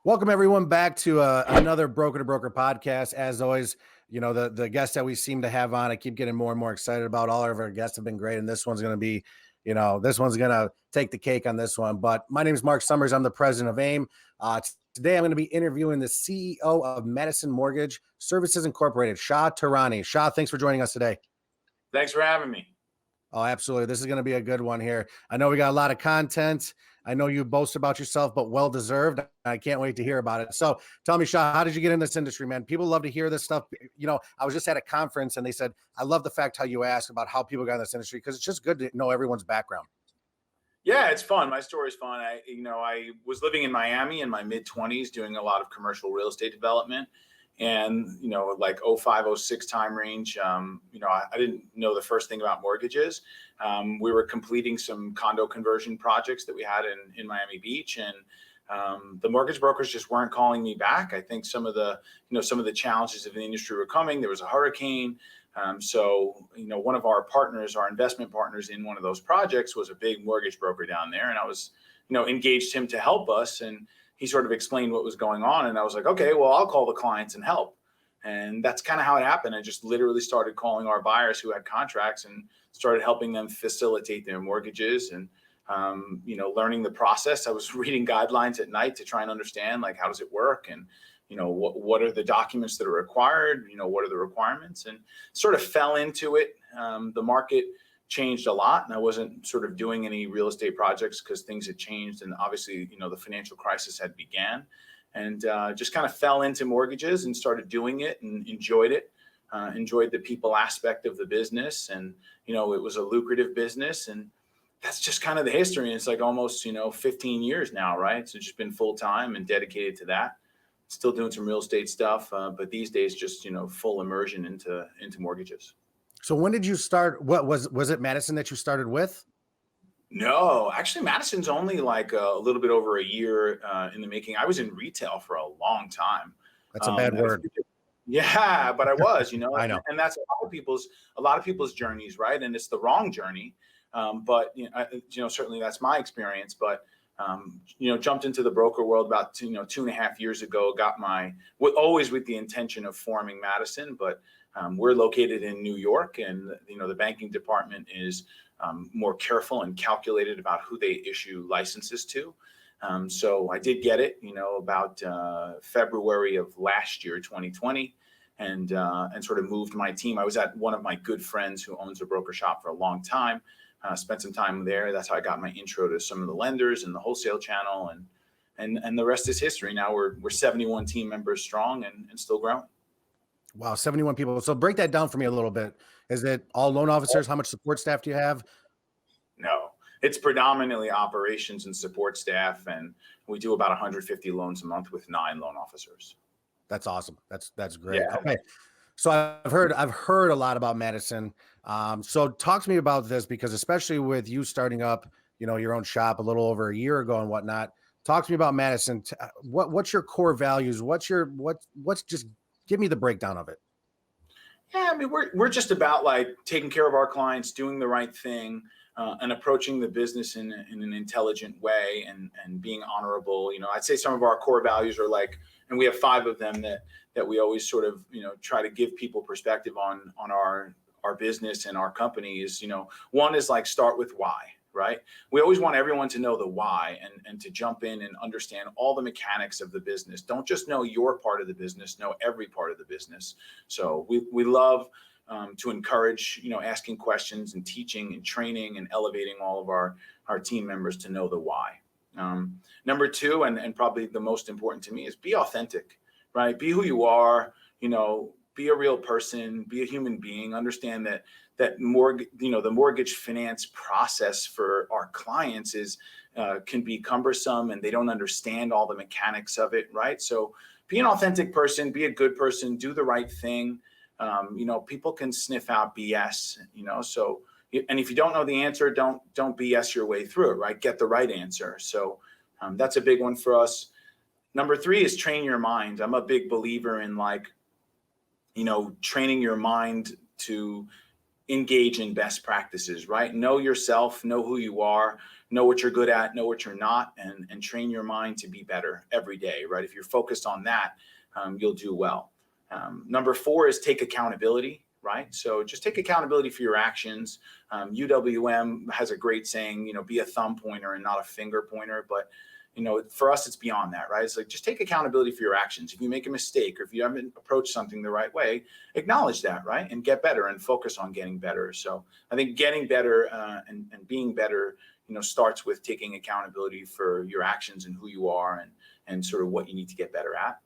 Welcome everyone back to another Broker to Broker podcast. As always, the guests that we seem to have on, I keep getting more and more excited about. All of our guests have been great, and this one's going to be, this one's going to take the cake on this one. But my name is Mark Summers. I'm the president of AIME. Today, I'm going to be interviewing the CEO of Madison Mortgage Services Incorporated, Shah Tehrany. Shah, thanks for joining us today. Thanks for having me. Oh, absolutely. This is going to be a good one here. I know we got a lot of content. I know you boast about yourself, but well-deserved. I can't wait to hear about it. So tell me, Shah, how did you get in this industry, man? People love to hear this stuff. I was just at a conference and they said, I love the fact how you asked about how people got in this industry because it's just good to know everyone's background. Yeah, it's fun. My story's fun. I was living in Miami in my mid-20s doing a lot of commercial real estate development. And, like 05, 06 time range, I didn't know the first thing about mortgages. We were completing some condo conversion projects that we had in Miami Beach, and the mortgage brokers just weren't calling me back. I think some of the challenges of the industry were coming. There was a hurricane. So one of our partners, our investment partners in one of those projects was a big mortgage broker down there. And I was, engaged him to help us. And he sort of explained what was going on. And I was like, okay, well, I'll call the clients and help. And that's kind of how it happened. I just literally started calling our buyers who had contracts and started helping them facilitate their mortgages and, learning the process. I was reading guidelines at night to try and understand, like, how does it work? And, what are the documents that are required? What are the requirements? And sort of fell into it. The market changed a lot, and I wasn't sort of doing any real estate projects because things had changed, and obviously the financial crisis had began, and just kind of fell into mortgages and started doing it and enjoyed it. Enjoyed the people aspect of the business, and it was a lucrative business, and that's just kind of the history. And it's like almost 15 years now, right? So just been full time and dedicated to that. Still doing some real estate stuff, but these days just full immersion into mortgages. So when did you start? What was it Madison that you started with? No, actually, Madison's only like a little bit over a year in the making. I was in retail for a long time. That's a bad word. Yeah, but I was, I know. and that's a lot of people's journeys, right? And it's the wrong journey. But certainly that's my experience. But jumped into the broker world about 2.5 years ago. Got always with the intention of forming Madison, but we're located in New York, and the banking department is more careful and calculated about who they issue licenses to. So I did get it, about February of last year, 2020, and sort of moved my team. I was at one of my good friends who owns a broker shop for a long time. Spent some time there. That's how I got my intro to some of the lenders and the wholesale channel, and the rest is history. Now we're 71 team members strong and still growing. Wow, 71 people. So break that down for me a little bit. Is it all loan officers? How much support staff do you have? No, it's predominantly operations and support staff, and we do about 150 loans a month with 9 loan officers. That's awesome. That's great. Yeah. Okay. So I've heard a lot about Madison. So talk to me about this, because especially with you starting up, your own shop a little over a year ago and whatnot, talk to me about Madison. What's your core values? What's just give me the breakdown of it. Yeah, I mean, we're just about like taking care of our clients, doing the right thing, and approaching the business in an intelligent way and being honorable. I'd say some of our core values are like, and we have 5 of them that we always sort of, try to give people perspective on our business and our company is, one is like start with why, right? We always want everyone to know the why and to jump in and understand all the mechanics of the business. Don't just know your part of the business, know every part of the business. So we love to encourage, asking questions and teaching and training and elevating all of our team members to know the why. Number 2, and probably the most important to me, is be authentic, right? Be who you are, be a real person, be a human being, understand that the mortgage finance process for our clients can be cumbersome and they don't understand all the mechanics of it, right? So be an authentic person, be a good person, do the right thing. People can sniff out BS, so, and if you don't know the answer, don't BS your way through it, right? Get the right answer. So that's a big one for us. Number 3 is train your mind. I'm a big believer in training your mind to engage in best practices, right? Know yourself, know who you are, know what you're good at, know what you're not, and train your mind to be better every day, right? If you're focused on that, you'll do well. Number 4 is take accountability, right? So just take accountability for your actions. UWM has a great saying, be a thumb pointer and not a finger pointer. But, for us, it's beyond that, right? It's like, just take accountability for your actions. If you make a mistake or if you haven't approached something the right way, acknowledge that, right? And get better and focus on getting better. So I think getting better and being better, starts with taking accountability for your actions and who you are and sort of what you need to get better at.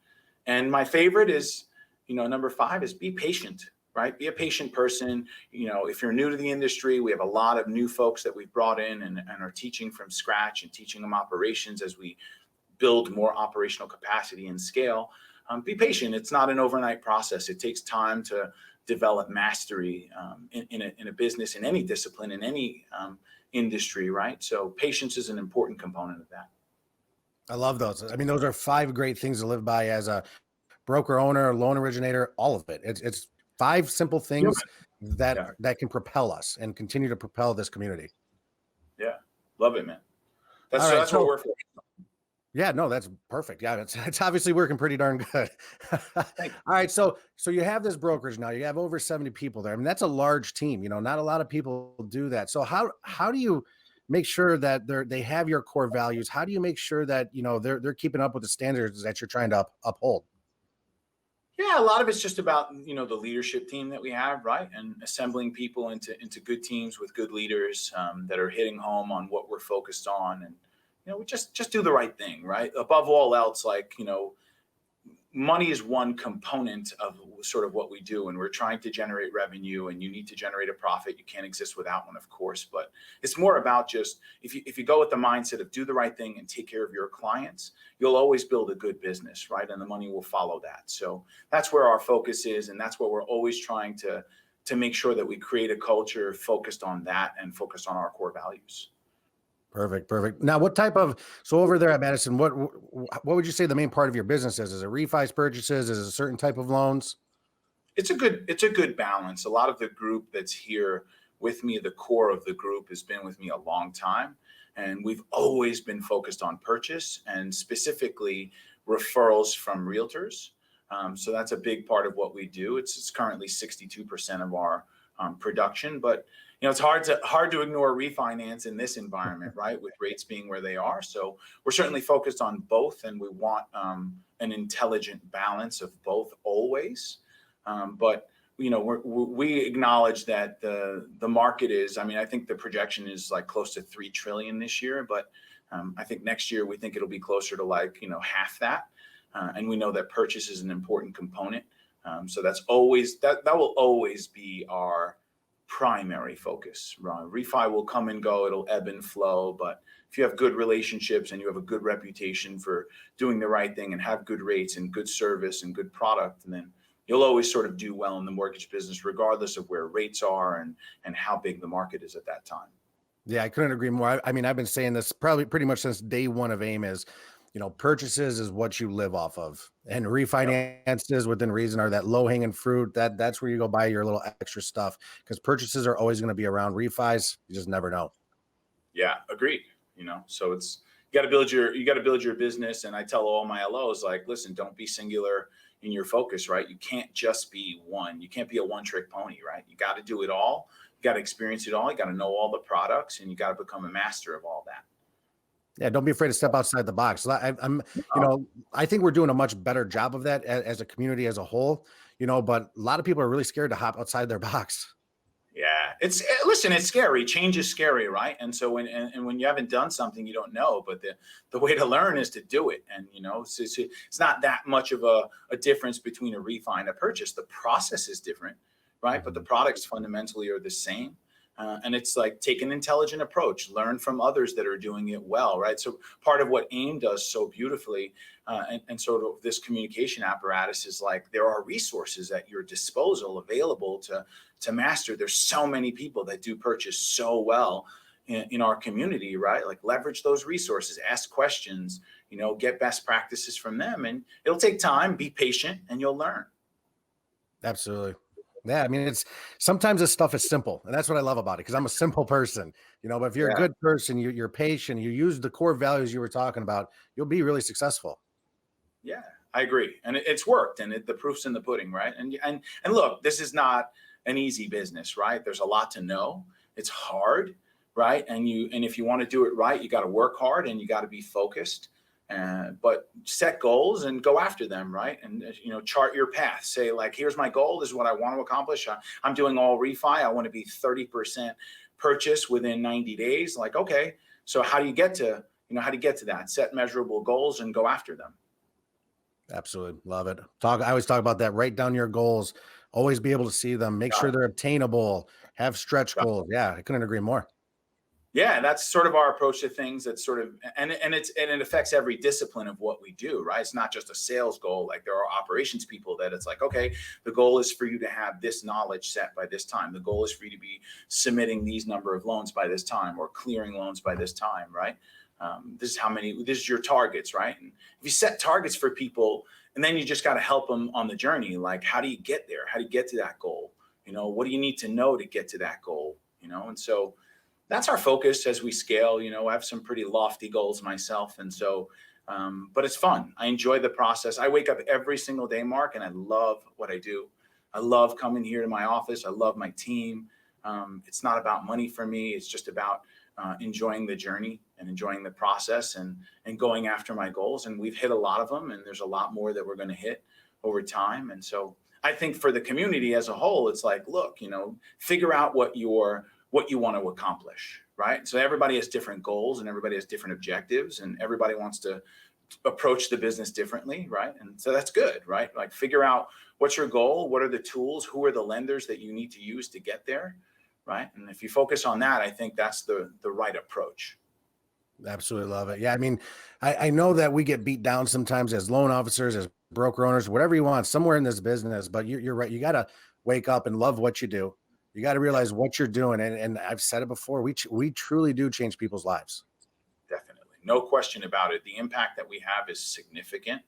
And my favorite is, number 5 is be patient, right? Be a patient person. If you're new to the industry, we have a lot of new folks that we've brought in and are teaching from scratch and teaching them operations as we build more operational capacity and scale. Be patient. It's not an overnight process. It takes time to develop mastery in a business, in any discipline, in any industry, right? So patience is an important component of that. I love those. I mean, those are 5 great things to live by as a broker owner, loan originator, all of it. It's 5 simple things that can propel us and continue to propel this community. Yeah. Love it, man. That's All right, what we're for. Yeah, no, that's perfect. Yeah, it's obviously working pretty darn good. All right, so you have this brokerage now. You have over 70 people there. I mean, that's a large team. Not a lot of people do that. So how do you make sure that they have your core values? How do you make sure that they're keeping up with the standards that you're trying to uphold? Yeah, a lot of it's just about the leadership team that we have, right, and assembling people into good teams with good leaders that are hitting home on what we're focused on, and we just do the right thing, right? Above all else, money is one component of sort of what we do, and we're trying to generate revenue, and you need to generate a profit. You can't exist without one, of course, but it's more about just if you go with the mindset of do the right thing and take care of your clients, you'll always build a good business, right? And the money will follow that. So that's where our focus is, and that's what we're always trying to make sure that we create a culture focused on that and focused on our core values. Perfect. Now, so over there at Madison, what would you say the main part of your business is? Is it refis, purchases? Is it a certain type of loans? It's a good balance. A lot of the group that's here with me, the core of the group, has been with me a long time, and we've always been focused on purchase and specifically referrals from realtors. So that's a big part of what we do. It's currently 62% of our production, but it's hard to ignore refinance in this environment, right? With rates being where they are. So we're certainly focused on both, and we want an intelligent balance of both always. But we acknowledge that the market is. I mean, I think the projection is like close to $3 trillion this year, but I think next year we think it'll be closer to half that. And we know that purchase is an important component. So that will always be our primary focus. Refi will come and go, it'll ebb and flow, but if you have good relationships and you have a good reputation for doing the right thing and have good rates and good service and good product, then you'll always sort of do well in the mortgage business, regardless of where rates are and how big the market is at that time. Yeah, I couldn't agree more. I mean, I've been saying this probably pretty much since day one of AIME is, purchases is what you live off of, and refinances within reason are that low hanging fruit. That's where you go buy your little extra stuff, because purchases are always going to be around. Refis, you just never know. Yeah, agreed. So you got to build your business. And I tell all my LOs, listen, don't be singular in your focus, right? You can't just be one. You can't be a one-trick pony, right? You got to do it all. You got to experience it all. You got to know all the products, and you got to become a master of all that. Yeah, don't be afraid to step outside the box. I think we're doing a much better job of that as a community as a whole, but a lot of people are really scared to hop outside their box. Yeah, it's scary. Change is scary, right? And so when you haven't done something, you don't know, but the way to learn is to do it. And, it's not that much of a difference between a refi and a purchase. The process is different, right? But the products fundamentally are the same. And it's like, take an intelligent approach, learn from others that are doing it well, right? So part of what AIME does so beautifully and sort of this communication apparatus is there are resources at your disposal available to master. There's so many people that do purchase so well in our community, right? Leverage those resources, ask questions, get best practices from them. And it'll take time, be patient, and you'll learn. Absolutely. Yeah, I mean, it's sometimes this stuff is simple, and that's what I love about it because I'm a simple person, but if you're a Yeah. good person, you're patient, you use the core values you were talking about, you'll be really successful. Yeah, I agree, and it's worked, and the proof's in the pudding, right? And look, this is not an easy business, right? There's a lot to know. It's hard, right? And if you want to do it right, you got to work hard and you got to be focused. But set goals and go after them, right? And chart your path. Say like, here's my goal. This is what I want to accomplish. I'm doing all refi. I want to be 30% purchase within 90 days. Like, okay, so how do you get to that? Set measurable goals and go after them. Absolutely. Love it. I always talk about that. Write down your goals, always be able to see them, make sure they're obtainable, have stretch goals. Yeah, I couldn't agree more. Yeah, that's sort of our approach to things. That's sort of, and it affects every discipline of what we do, right? It's not just a sales goal. Like there are operations people that it's like, okay, the goal is for you to have this knowledge set by this time. The goal is for you to be submitting these number of loans by this time or clearing loans by this time, right? This is your targets, right? And if you set targets for people and then you just got to help them on the journey, like how do you get there? How do you get to that goal? What do you need to know to get to that goal? And so that's our focus as we scale. I have some pretty lofty goals myself. And so, but it's fun. I enjoy the process. I wake up every single day, Mark, and I love what I do. I love coming here to my office. I love my team. It's not about money for me. It's just about enjoying the journey and enjoying the process and going after my goals. And we've hit a lot of them, and there's a lot more that we're going to hit over time. And so I think for the community as a whole, it's like, look, figure out what you want to accomplish, right? So everybody has different goals and everybody has different objectives and everybody wants to approach the business differently, right? And so that's good, right? Like figure out what's your goal, what are the tools, who are the lenders that you need to use to get there, right? And if you focus on that, I think that's the right approach. Absolutely love it. Yeah, I mean, I know that we get beat down sometimes as loan officers, as broker owners, whatever you want, somewhere in this business. But you're right. You got to wake up and love what you do. You got to realize what you're doing, and I've said it before. We truly do change people's lives. Definitely, no question about it. The impact that we have is significant,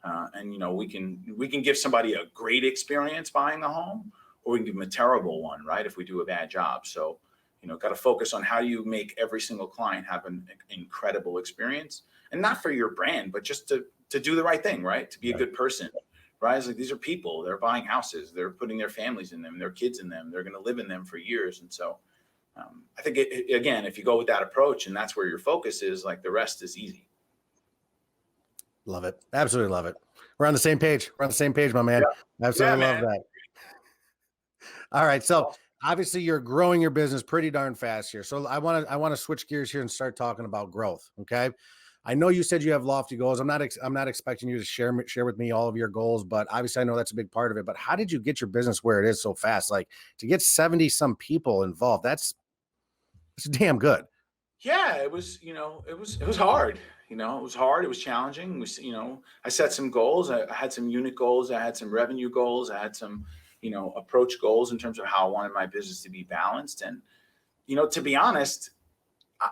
and we can give somebody a great experience buying a home, or we can give them a terrible one, right? If we do a bad job. So got to focus on how you make every single client have an incredible experience, and not for your brand, but just to do the right thing, right? To be a good person, right? It's like these are people. They're buying houses. They're putting their families in them, their kids in them. They're going to live in them for years. And so I think, again, if you go with that approach and that's where your focus is, like the rest is easy. Love it. Absolutely love it. We're on the same page. We're on the same page, my man. Yeah. Absolutely love Man. that. All right. So obviously you're growing your business pretty darn fast here. So I want to switch gears here and start talking about growth. Okay. I know you said you have lofty goals. I'm not expecting you to share with me all of your goals, but obviously I know that's a big part of it. But how did you get your business where it is so fast? Like to get 70 some people involved, that's damn good. Yeah, it was hard. It was hard. It was challenging. I set some goals. I had some unit goals. I had some revenue goals. I had some, approach goals in terms of how I wanted my business to be balanced. And, to be honest,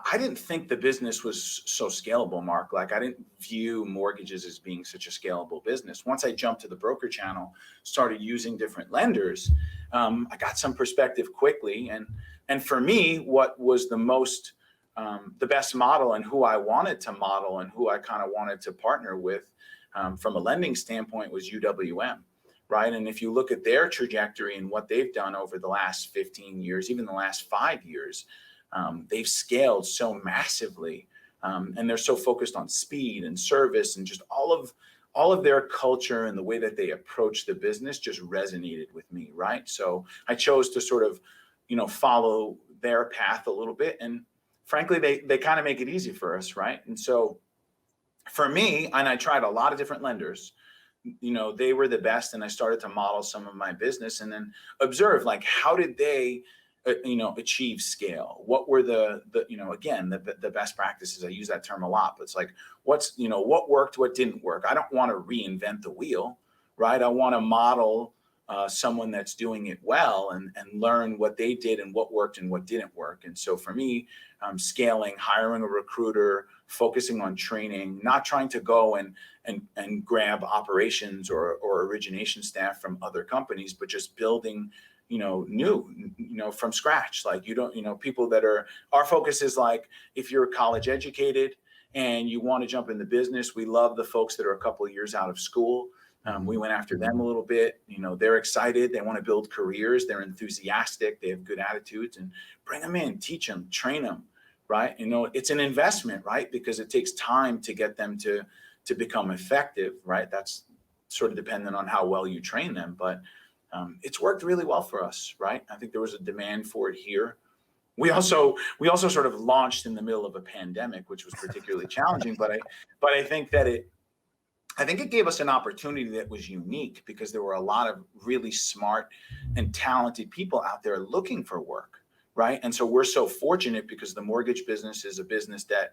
I didn't think the business was so scalable, Mark. Like I didn't view mortgages as being such a scalable business. Once I jumped to the broker channel, started using different lenders, I got some perspective quickly. And for me, what was the best model and who I wanted to model and who I kind of wanted to partner with from a lending standpoint was UWM, right? And if you look at their trajectory and what they've done over the last 15 years, even the last 5 years, they've scaled so massively, and they're so focused on speed and service and just all of their culture and the way that they approach the business just resonated with me, right? So I chose to sort of, follow their path a little bit, and frankly, they kind of make it easy for us, right? And so for me, and I tried a lot of different lenders, they were the best, and I started to model some of my business and then observe like how did they achieve scale? What were the best practices? I use that term a lot, but it's like, what worked, what didn't work? I don't want to reinvent the wheel, right? I want to model someone that's doing it well and learn what they did and what worked and what didn't work. And so for me, scaling, hiring a recruiter, focusing on training, not trying to go and grab operations or origination staff from other companies, but just building, from scratch. Like people that our focus is like, if you're college educated and you want to jump in the business, we love the folks that are a couple of years out of school. We went after them a little bit. They're excited. They want to build careers. They're enthusiastic. They have good attitudes, and bring them in, teach them, train them, right? It's an investment, right? Because it takes time to get them to become effective, right? That's sort of dependent on how well you train them, but it's worked really well for us, right? I think there was a demand for it here. We also sort of launched in the middle of a pandemic, which was particularly challenging, but I think it gave us an opportunity that was unique, because there were a lot of really smart and talented people out there looking for work, right? And so we're so fortunate, because the mortgage business is a business that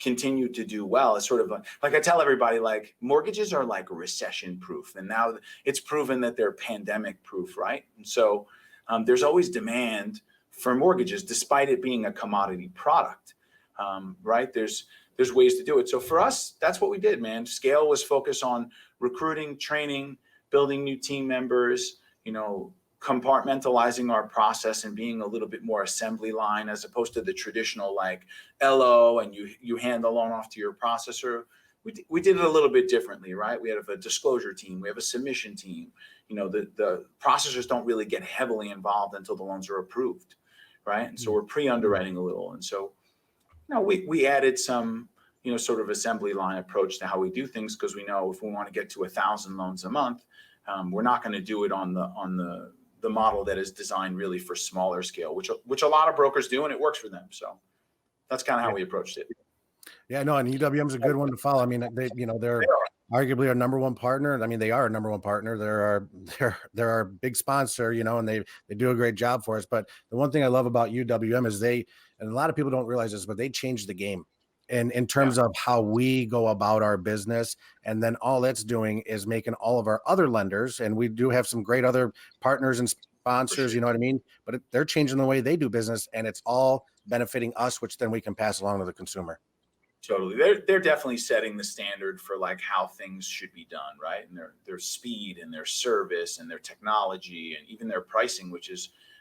continued to do well. It's sort of like I tell everybody, like, mortgages are like recession proof, and now it's proven that they're pandemic proof, right? And so there's always demand for mortgages, despite it being a commodity product, right? There's ways to do it. So for us, that's what we did, man. Scale was focused on recruiting, training, building new team members, compartmentalizing our process and being a little bit more assembly line, as opposed to the traditional like LO and you hand the loan off to your processor. We did it a little bit differently, right? We have a disclosure team. We have a submission team. The processors don't really get heavily involved until the loans are approved, right? And so we're pre-underwriting a little. And so, we added some, sort of assembly line approach to how we do things, because we know if we want to get to 1,000 loans a month, we're not going to do it on the model that is designed really for smaller scale, which a lot of brokers do, and it works for them. So that's kind of how we approached it. Yeah, no, and UWM is a good one to follow. I mean, they're arguably our number one partner. I mean, they are our number one partner. They're our big sponsor, and they do a great job for us. But the one thing I love about UWM is and a lot of people don't realize this, but they changed the game in terms of how we go about our business. And then all that's doing is making all of our other lenders, and we do have some great other partners and sponsors, you know what I mean? But they're changing the way they do business, and it's all benefiting us, which then we can pass along to the consumer. Totally. They're definitely setting the standard for like how things should be done, right? And their speed and their service and their technology and even their pricing, which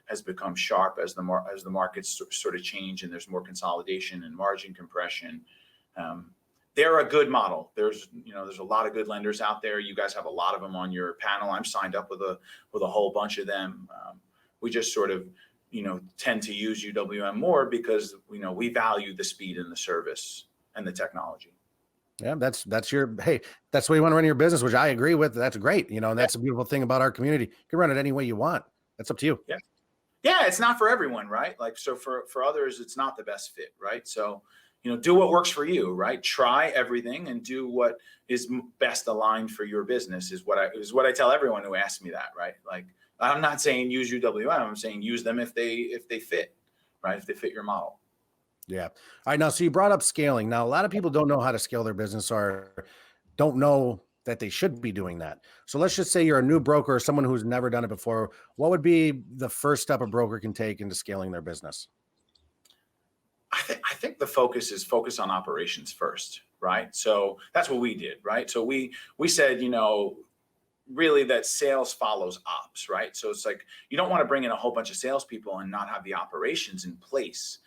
has become sharp as the markets sort of change and there's more consolidation and margin compression. They're a good model. There's a lot of good lenders out there. You guys have a lot of them on your panel. I'm signed up with a whole bunch of them. We just sort of tend to use UWM more because we value the speed and the service and the technology. Yeah, that's the way you want to run your business, which I agree with. That's great. And that's a beautiful thing about our community. You can run it any way you want. That's up to you. Yeah, it's not for everyone, right? Like, so for others, it's not the best fit, right? So, do what works for you, right? Try everything and do what is best aligned for your business is what I tell everyone who asks me that, right? Like, I'm not saying use UWM. I'm saying use them if they fit, right? If they fit your model. Yeah. All right. Now, so you brought up scaling. Now, a lot of people don't know how to scale their business or don't know that they should be doing that. So let's just say you're a new broker or someone who's never done it before. What would be the first step a broker can take into scaling their business? I think the focus on operations first, right? So that's what we did, right? So we said, really that sales follows ops, right? So it's like, you don't want to bring in a whole bunch of salespeople and not have the operations in place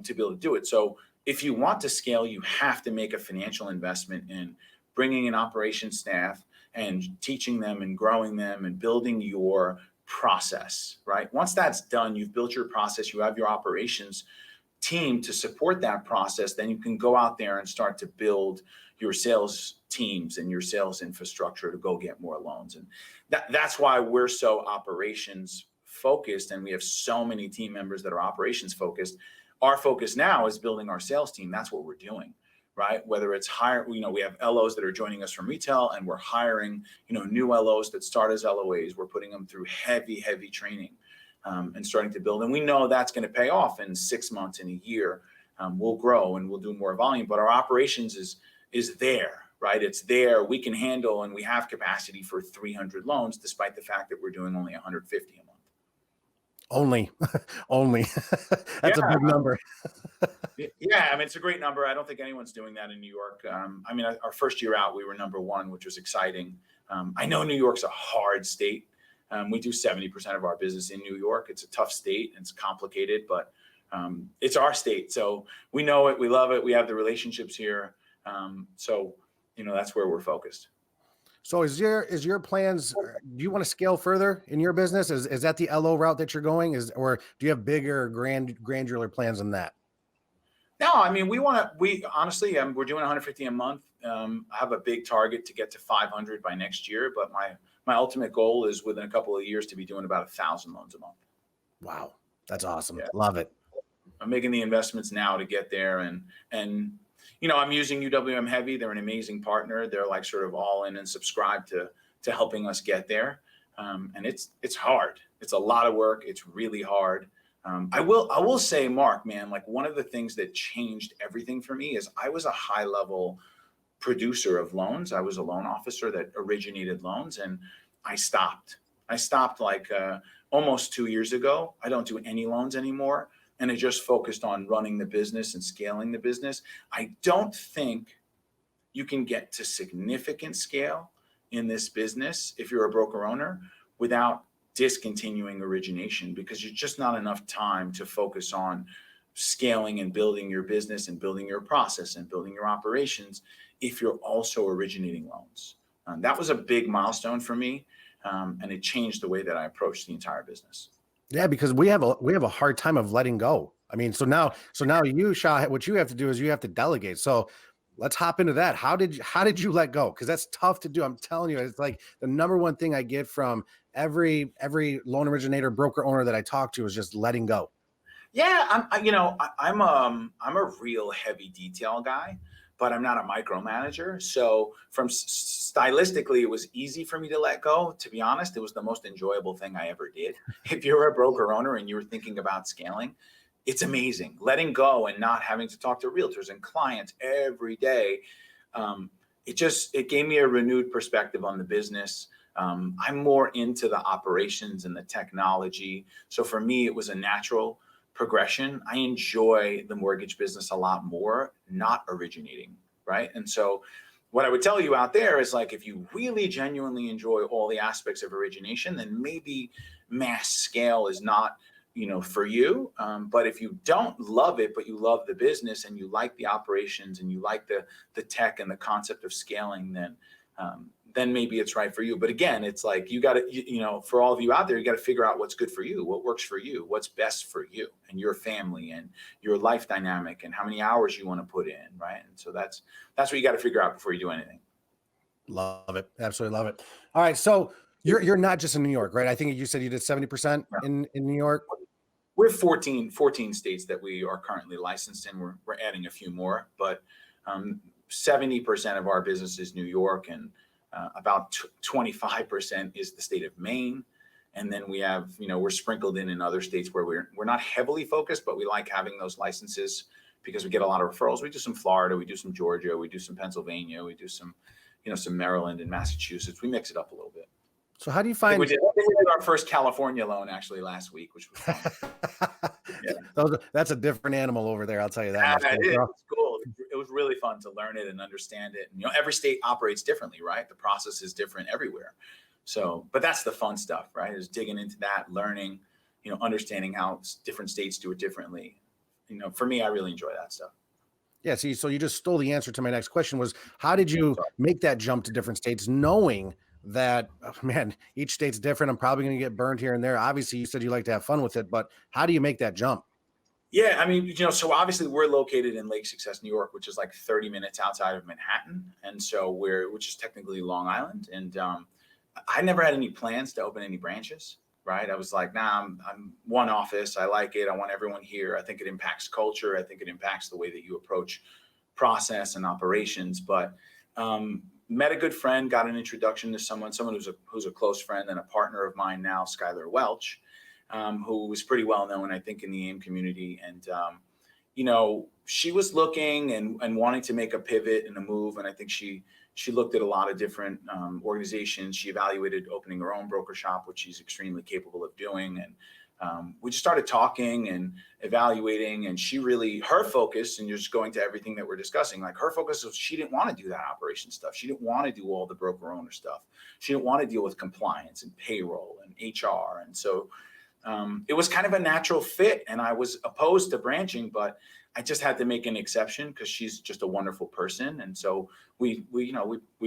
to be able to do it. So if you want to scale, you have to make a financial investment in bringing in operations staff and teaching them and growing them and building your process, right? Once that's done, you've built your process, you have your operations team to support that process, then you can go out there and start to build your sales teams and your sales infrastructure to go get more loans. And that's why we're so operations focused, and we have so many team members that are operations focused. Our focus now is building our sales team. That's what we're doing, right? Whether it's we have LOs that are joining us from retail, and we're hiring, new LOs that start as LOAs. We're putting them through heavy training and starting to build. And we know that's going to pay off in 6 months, in a year. We'll grow and we'll do more volume, but our operations is there, right? It's there. We can handle, and we have capacity for 300 loans, despite the fact that we're doing only 150 a month. Only, only. That's a Yeah. big number. Yeah, I mean, it's a great number. I don't think anyone's doing that in New York. I mean, our first year out, we were number one, which was exciting. I know New York's a hard state. We do 70% of our business in New York. It's a tough state and it's complicated, but it's our state. So we know it, we love it. We have the relationships here. So, that's where we're focused. So is your plans, do you want to scale further in your business? Is that the LO route that you're going, or do you have bigger granular plans than that? No, I mean, we honestly, we're doing 150 a month. I have a big target to get to 500 by next year, but my ultimate goal is within a couple of years to be doing about 1,000 loans a month. Wow. That's awesome. Yeah. Love it. I'm making the investments now to get there, and I'm using UWM Heavy. They're an amazing partner. They're like sort of all in and subscribed to helping us get there. And it's hard. It's a lot of work. It's really hard. I will say, Mark, man, like one of the things that changed everything for me is I was a high level producer of loans. I was a loan officer that originated loans, and I stopped. I stopped like almost 2 years ago. I don't do any loans anymore. And I just focused on running the business and scaling the business. I don't think you can get to significant scale in this business if you're a broker owner without discontinuing origination, because you're just not enough time to focus on scaling and building your business and building your process and building your operations if you're also originating loans. That was a big milestone for me, and it changed the way that I approached the entire business. Yeah, because we have a hard time of letting go. I mean, so now you, Shah, what you have to do is you have to delegate. So let's hop into that. How did you let go? Because that's tough to do. I'm telling you, it's like the number one thing I get from every loan originator, broker owner that I talk to is just letting go. Yeah, I'm a real heavy detail guy, but I'm not a micromanager. So stylistically, it was easy for me to let go. To be honest, it was the most enjoyable thing I ever did. If you're a broker owner and you're thinking about scaling, it's amazing. Letting go and not having to talk to realtors and clients every day. It gave me a renewed perspective on the business. I'm more into the operations and the technology. So for me, it was a natural progression. I enjoy the mortgage business a lot more, not originating, right? And so what I would tell you out there is, like, if you really genuinely enjoy all the aspects of origination, then maybe mass scale is not, for you. But if you don't love it, but you love the business and you like the operations and you like the tech and the concept of scaling, then maybe it's right for you. But again, it's like, you got to, for all of you out there, you got to figure out what's good for you, what works for you, what's best for you and your family and your life dynamic and how many hours you want to put in, right? And so that's what you got to figure out before you do anything. Love it. Absolutely love it. All right. So you're not just in New York, right? I think you said you did 70% in New York. We have 14 states that we are currently licensed in. We're adding a few more, but 70% of our business is New York, and about 25% is the state of Maine. And then we have, we're sprinkled in other states where we're not heavily focused, but we like having those licenses because we get a lot of referrals. We do some Florida, we do some Georgia, we do some Pennsylvania, we do some, some Maryland and Massachusetts. We mix it up a little bit. So how do you find? We did our first California loan actually last week, which was fun. Yeah. That's a different animal over there. I'll tell you that. It was cool. It was really fun to learn it and understand it. And, every state operates differently, right? The process is different everywhere. So, but that's the fun stuff, right? Is digging into that, learning, understanding how different states do it differently. For me, I really enjoy that stuff. Yeah. See, so you just stole the answer to my next question was, how did you make that jump to different states, knowing that, man, each state's different. I'm probably going to get burned here and there. Obviously, you said you like to have fun with it, but how do you make that jump? Yeah, I mean, so obviously we're located in Lake Success, New York, which is like 30 minutes outside of Manhattan. And so which is technically Long Island. And I never had any plans to open any branches, right? I was like, nah, I'm one office. I like it. I want everyone here. I think it impacts culture. I think it impacts the way that you approach process and operations. But met a good friend, got an introduction to someone who's a close friend and a partner of mine now, Skylar Welch, who was pretty well known, I think, in the AIME community. And, she was looking and wanting to make a pivot and a move. And I think she looked at a lot of different organizations. She evaluated opening her own broker shop, which she's extremely capable of doing. And we just started talking and evaluating, and her focus, and you're just going to everything that we're discussing, like her focus was she didn't want to do that operation stuff. She didn't want to do all the broker owner stuff. She didn't want to deal with compliance and payroll and HR. And so it was kind of a natural fit, and I was opposed to branching, but I just had to make an exception because she's just a wonderful person. And so we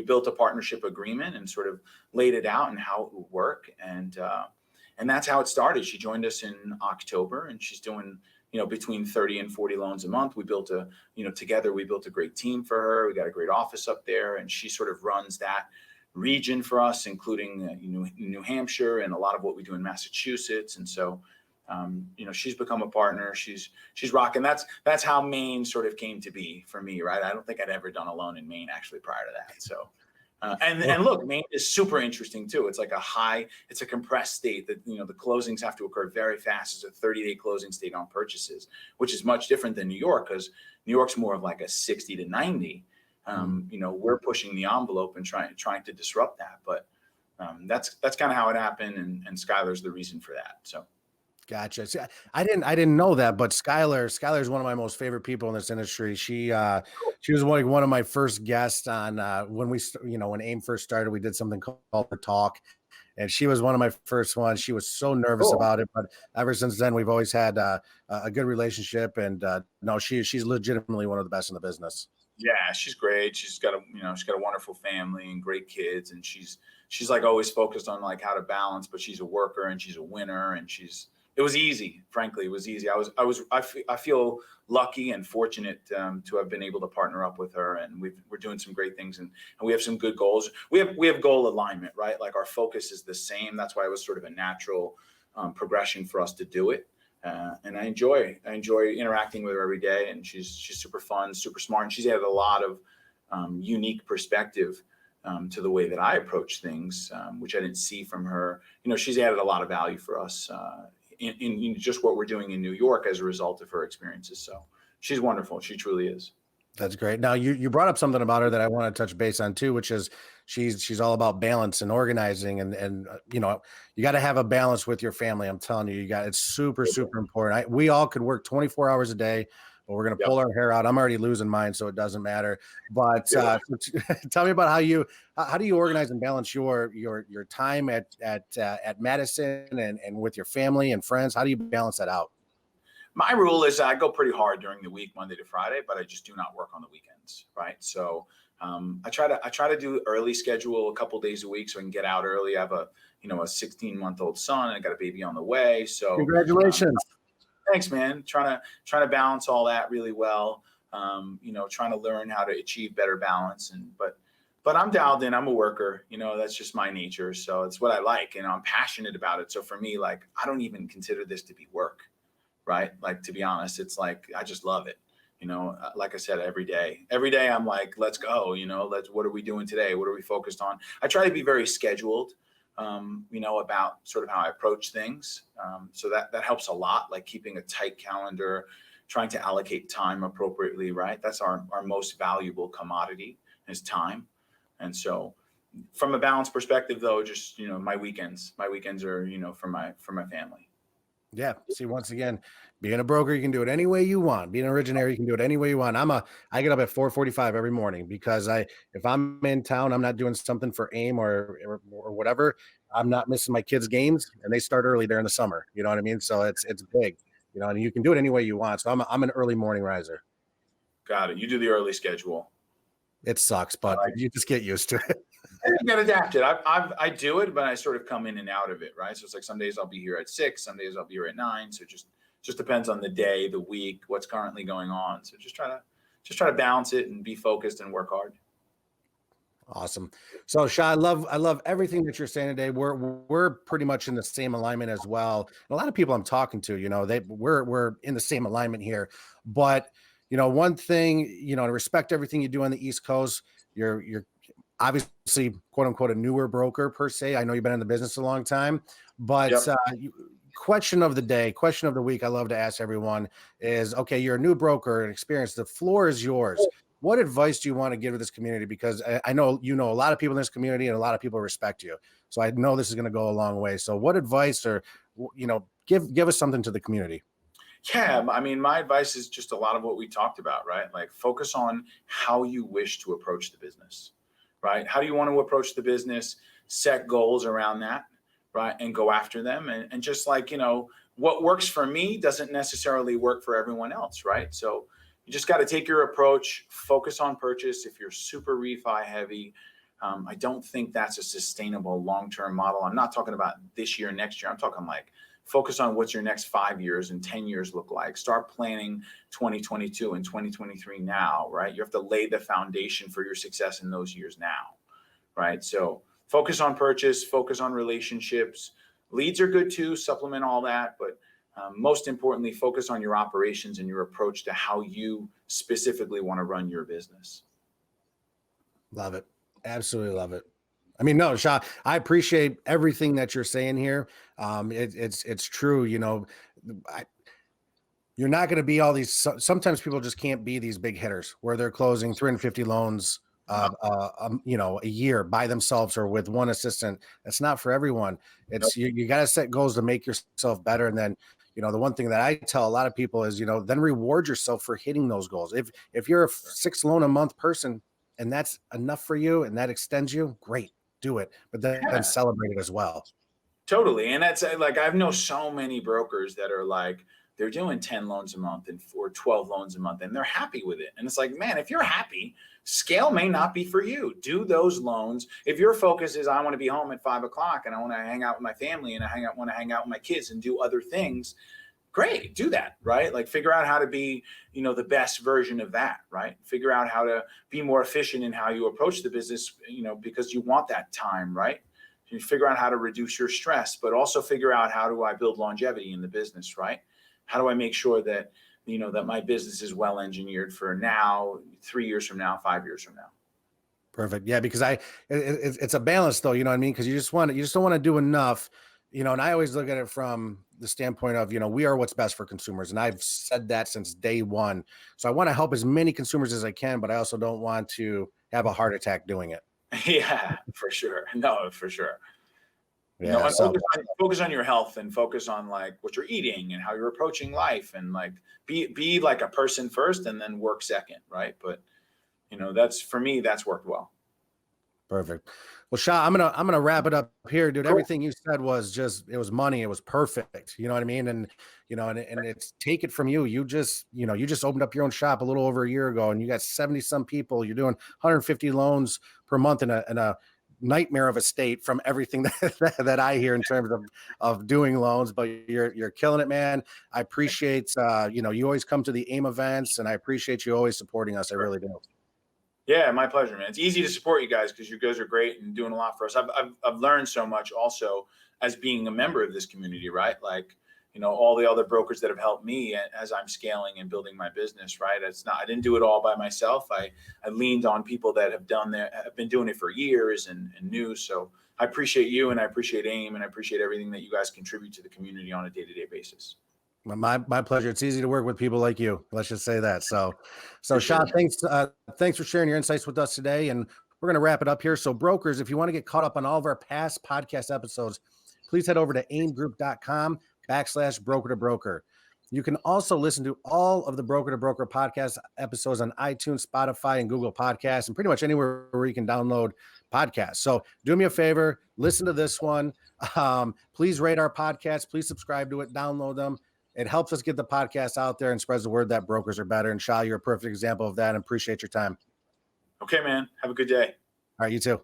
built a partnership agreement and sort of laid it out and how it would work. And that's how it started. She joined us in October, and she's doing, between 30 and 40 loans a month. We built together we built a great team for her. We got a great office up there, and she sort of runs that region for us, including New Hampshire and a lot of what we do in Massachusetts. And so, she's become a partner. She's rocking. That's how Maine sort of came to be for me, right? I don't think I'd ever done a loan in Maine actually prior to that. So. And look, Maine is super interesting too. It's like it's a compressed state that, the closings have to occur very fast. It's a 30-day closing state on purchases, which is much different than New York, because New York's more of like a 60 to 90. We're pushing the envelope and trying to disrupt that. But that's kind of how it happened. And Skylar's the reason for that. So. Gotcha. See, I didn't know that, but Skylar is one of my most favorite people in this industry. She was one of my first guests on when when AIME first started. We did something called the Talk, and she was one of my first ones. She was so nervous about it, but ever since then, we've always had a good relationship. And no, she's legitimately one of the best in the business. Yeah, she's great. She's got a wonderful family and great kids, and she's like always focused on like how to balance, but she's a worker and she's a winner, and it was easy. Frankly, it was easy. I feel lucky and fortunate to have been able to partner up with her, and we're doing some great things, and we have some good goals. We have goal alignment, right? Like our focus is the same. That's why it was sort of a natural progression for us to do it. And I enjoy interacting with her every day, and she's super fun, super smart, and she's added a lot of unique perspective to the way that I approach things, which I didn't see from her. She's added a lot of value for us in just what we're doing in New York as a result of her experiences. So she's wonderful. She truly is. That's great. Now you brought up something about her that I want to touch base on too, which is she's all about balance and organizing, and you got to have a balance with your family. I'm telling you, it's super important. We all could work 24 hours a day, but we're going to pull our hair out. I'm already losing mine, so it doesn't matter. But tell me about how do you organize and balance your time at Madison and with your family and friends? How do you balance that out? My rule is I go pretty hard during the week, Monday to Friday, but I just do not work on the weekends, right? So I try to do early schedule a couple days a week so I can get out early. I have a 16-month-old son. I got a baby on the way. So congratulations. Thanks, man. Trying to balance all that really well. Trying to learn how to achieve better balance, but I'm dialed in. I'm a worker. That's just my nature. So it's what I like, and I'm passionate about it. So for me, like, I don't even consider this to be work. Right? Like, to be honest, it's like, I just love it. Like I said, every day I'm like, let's go, what are we doing today? What are we focused on? I try to be very scheduled, about sort of how I approach things. So that helps a lot, like keeping a tight calendar, trying to allocate time appropriately, right? That's our most valuable commodity is time. And so from a balance perspective though, just, my weekends are, for my family. Yeah. See, once again, being a broker, you can do it any way you want. Being an originator, you can do it any way you want. I get up at 4:45 every morning because if I'm in town, I'm not doing something for AIME or whatever. I'm not missing my kids' games, and they start early during the summer. You know what I mean? So it's big, and you can do it any way you want. So I'm an early morning riser. Got it. You do the early schedule. It sucks, but you just get used to it. You get adapted. I do it, but I sort of come in and out of it, right? So it's like some days I'll be here at 6, some days I'll be here at 9. So just depends on the day, the week, what's currently going on. So just try to balance it and be focused and work hard. Awesome. So Shah, I love everything that you're saying today. We're pretty much in the same alignment as well. And a lot of people I'm talking to, we're in the same alignment here. But one thing, to respect everything you do on the East Coast, you're obviously, quote unquote, a newer broker per se. I know you've been in the business a long time, but question of the week I love to ask everyone is, okay, you're a new broker and experienced. The floor is yours. What advice do you want to give to this community? Because I know a lot of people in this community and a lot of people respect you. So I know this is going to go a long way. So what advice or, give us something to the community. Yeah, I mean, my advice is just a lot of what we talked about, right? Like focus on how you wish to approach the business, right? How do you want to approach the business? Set goals around that, right? And go after them. And just like, what works for me doesn't necessarily work for everyone else, right? So you just got to take your approach, focus on purchase. If you're super refi heavy, I don't think that's a sustainable long-term model. I'm not talking about this year, next year. I'm talking like focus on what's your next 5 years and 10 years look like. Start planning 2022 and 2023 now, right? You have to lay the foundation for your success in those years now, right? So focus on purchase, focus on relationships. Leads are good too, supplement all that, but most importantly, focus on your operations and your approach to how you specifically want to run your business. Love it. Absolutely love it. I mean, no, Shah, I appreciate everything that you're saying here. It's true. You're not going to be all these. Sometimes people just can't be these big hitters where they're closing 350 loans, a year by themselves or with one assistant. That's not for everyone. It's you got to set goals to make yourself better. And then, the one thing that I tell a lot of people is, then reward yourself for hitting those goals. If you're a 6 loan a month person and that's enough for you and that extends you, great. Do it, but then celebrate it as well. Totally. And that's like, I've known so many brokers that are like, they're doing 10 loans a month or 12 loans a month and they're happy with it. And it's like, man, if you're happy, scale may not be for you. Do those loans. If your focus is, I want to be home at 5 o'clock and I want to hang out with my family and want to hang out with my kids and do other things, great, do that, right? Like figure out how to be, the best version of that, right? Figure out how to be more efficient in how you approach the business, because you want that time, right? You figure out how to reduce your stress, but also figure out how do I build longevity in the business, right? How do I make sure that, that my business is well engineered for now, 3 years from now, 5 years from now. Perfect. Yeah, because it's a balance though, you know what I mean? Because you just don't want to do enough. And I always look at it from the standpoint of, we are what's best for consumers. And I've said that since day one. So I want to help as many consumers as I can, but I also don't want to have a heart attack doing it. Yeah, for sure. No, for sure. Yeah, focus on your health and focus on like what you're eating and how you're approaching life and like be like a person first and then work second. Right. But, that's for me, that's worked well. Perfect. Well, Shah, I'm gonna wrap it up here, dude. Cool. Everything you said was it was money. It was perfect. You know what I mean? And and it's take it from you. You just opened up your own shop a little over a year ago, and you got 70 some people. You're doing 150 loans per month in a nightmare of a state from everything that I hear in terms of doing loans. But you're killing it, man. I appreciate you always come to the AIME events, and I appreciate you always supporting us. I really do. Yeah, my pleasure, man. It's easy to support you guys because you guys are great and doing a lot for us. I've learned so much also as being a member of this community, right? Like, all the other brokers that have helped me as I'm scaling and building my business, right? I didn't do it all by myself. I leaned on people that have been doing it for years and knew. So I appreciate you and I appreciate AIME and I appreciate everything that you guys contribute to the community on a day-to-day basis. My pleasure. It's easy to work with people like you. Let's just say that. So Shah, thanks for sharing your insights with us today. And we're going to wrap it up here. So brokers, if you want to get caught up on all of our past podcast episodes, please head over to aimgroup.com/broker to broker. You can also listen to all of the Broker to Broker podcast episodes on iTunes, Spotify, and Google Podcasts, and pretty much anywhere where you can download podcasts. So do me a favor, listen to this one. Please rate our podcast. Please subscribe to it, download them. It helps us get the podcast out there and spreads the word that brokers are better. And Shah, you're a perfect example of that. And appreciate your time. Okay, man. Have a good day. All right, you too.